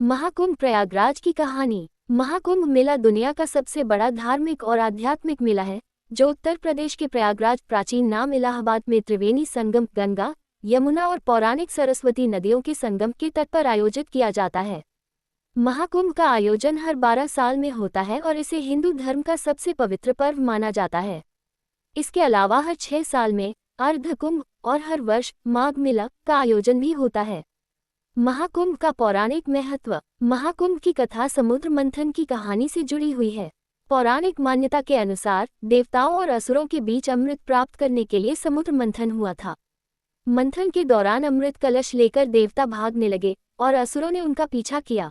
महाकुंभ प्रयागराज की कहानी। महाकुंभ मेला दुनिया का सबसे बड़ा धार्मिक और आध्यात्मिक मेला है, जो उत्तर प्रदेश के प्रयागराज प्राचीन नाम इलाहाबाद में त्रिवेणी संगम गंगा, यमुना और पौराणिक सरस्वती नदियों के संगम के तट पर आयोजित किया जाता है। महाकुंभ का आयोजन हर 12 साल में होता है और इसे हिंदू धर्म का सबसे पवित्र पर्व माना जाता है। इसके अलावा हर 6 साल में अर्धकुंभ और हर वर्ष माघ मेला का आयोजन भी होता है। महाकुंभ का पौराणिक महत्व। महाकुंभ की कथा समुद्र मंथन की कहानी से जुड़ी हुई है। पौराणिक मान्यता के अनुसार देवताओं और असुरों के बीच अमृत प्राप्त करने के लिए समुद्र मंथन हुआ था। मंथन के दौरान अमृत कलश लेकर देवता भागने लगे और असुरों ने उनका पीछा किया।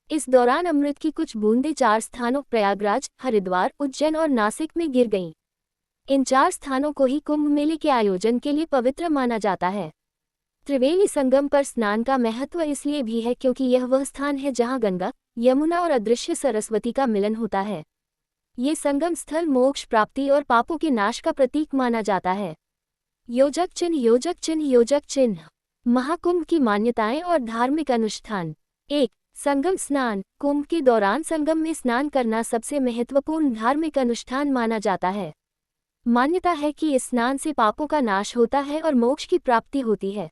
इस दौरान अमृत की कुछ बूंदें 4 स्थानों प्रयागराज, हरिद्वार, उज्जैन और नासिक में गिर गईं। इन 4 स्थानों को ही कुंभ मेले के आयोजन के लिए पवित्र माना जाता है। त्रिवेणी संगम पर स्नान का महत्व इसलिए भी है क्योंकि यह वह स्थान है जहां गंगा, यमुना और अदृश्य सरस्वती का मिलन होता है। ये संगम स्थल मोक्ष प्राप्ति और पापों के नाश का प्रतीक माना जाता है। योजक चिन्ह। योजक चिन्ह। योजक चिन्ह। महाकुंभ की मान्यताएं और धार्मिक अनुष्ठान। 1. संगम स्नान। कुंभ के दौरान संगम में स्नान करना सबसे महत्वपूर्ण धार्मिक अनुष्ठान माना जाता है। मान्यता है कि इस स्नान से पापों का नाश होता है और मोक्ष की प्राप्ति होती है।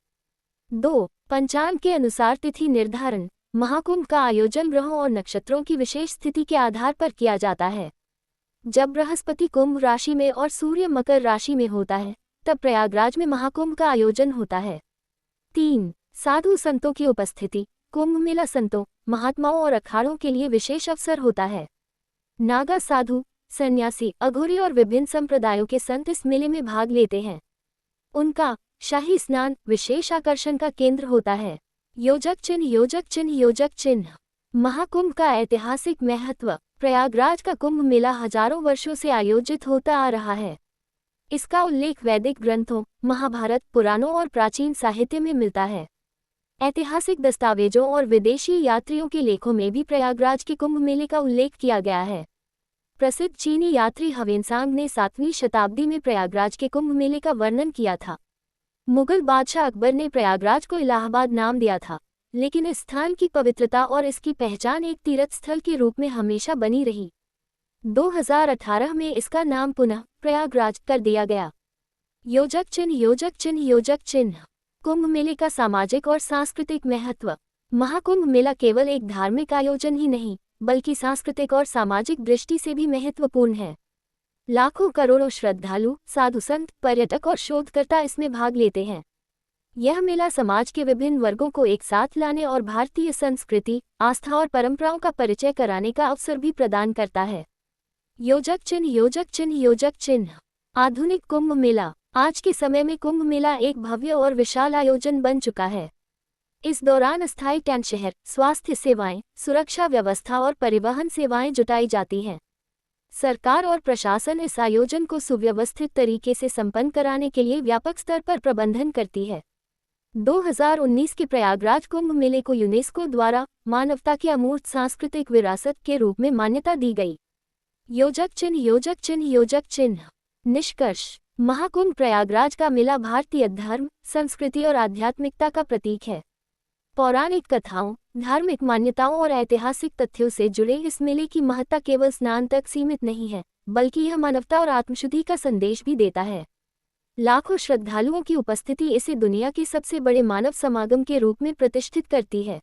2. पंचांग के अनुसार तिथि निर्धारण। महाकुंभ का आयोजन ग्रहों और नक्षत्रों की विशेष स्थिति के आधार पर किया जाता है। जब बृहस्पति कुंभ राशि में और सूर्य मकर राशि में होता है, तब प्रयागराज में महाकुंभ का आयोजन होता है। 3. साधु संतों की उपस्थिति। कुंभ मेला संतों, महात्माओं और अखाड़ों के लिए विशेष अवसर होता है। नागा साधु, सन्यासी, अघोरी और विभिन्न संप्रदायों के संत इस मेले में भाग लेते हैं। उनका शाही स्नान विशेष आकर्षण का केंद्र होता है। योजक चिन्ह। योजक चिन्ह। योजक चिन्ह। महाकुंभ का ऐतिहासिक महत्व। प्रयागराज का कुंभ मेला हजारों वर्षों से आयोजित होता आ रहा है। इसका उल्लेख वैदिक ग्रंथों, महाभारत, पुराणों और प्राचीन साहित्य में मिलता है। ऐतिहासिक दस्तावेजों और विदेशी यात्रियों के लेखों में भी प्रयागराज के कुंभ मेले का उल्लेख किया गया है। प्रसिद्ध चीनी यात्री ह्वेनसांग ने 7वीं शताब्दी में प्रयागराज के कुंभ मेले का वर्णन किया था। मुगल बादशाह अकबर ने प्रयागराज को इलाहाबाद नाम दिया था, लेकिन इस स्थान की पवित्रता और इसकी पहचान एक तीर्थ स्थल के रूप में हमेशा बनी रही। 2018 में इसका नाम पुनः प्रयागराज कर दिया गया। योजक चिन्ह। योजक चिन्ह। योजक चिन्ह। कुंभ मेले का सामाजिक और सांस्कृतिक महत्व। महाकुंभ मेला केवल एक धार्मिक आयोजन ही नहीं, बल्कि सांस्कृतिक और सामाजिक दृष्टि से भी महत्वपूर्ण है। लाखों करोड़ों श्रद्धालु, साधु संत, पर्यटक और शोधकर्ता इसमें भाग लेते हैं। यह मेला समाज के विभिन्न वर्गों को एक साथ लाने और भारतीय संस्कृति, आस्था और परंपराओं का परिचय कराने का अवसर भी प्रदान करता है। योजक चिन्ह। योजक चिन्ह। योजक चिन्ह। आधुनिक कुंभ मेला। आज के समय में कुंभ मेला एक भव्य और विशाल आयोजन बन चुका है। इस दौरान अस्थायी टेंट शहर, स्वास्थ्य सेवाएं, सुरक्षा व्यवस्था और परिवहन सेवाएं जुटाई जाती हैं। सरकार और प्रशासन इस आयोजन को सुव्यवस्थित तरीके से संपन्न कराने के लिए व्यापक स्तर पर प्रबंधन करती है। 2019 के प्रयागराज कुंभ मेले को यूनेस्को द्वारा मानवता की अमूर्त सांस्कृतिक विरासत के रूप में मान्यता दी गई। योजक चिन्ह। योजक चिन्ह। योजक चिन्ह। निष्कर्ष। महाकुंभ प्रयागराज का मेला भारतीय धर्म, संस्कृति और आध्यात्मिकता का प्रतीक है। पौराणिक कथाओं, धार्मिक मान्यताओं और ऐतिहासिक तथ्यों से जुड़े इस मेले की महत्ता केवल स्नान तक सीमित नहीं है, बल्कि यह मानवता और आत्मशुद्धि का संदेश भी देता है। लाखों श्रद्धालुओं की उपस्थिति इसे दुनिया के सबसे बड़े मानव समागम के रूप में प्रतिष्ठित करती है।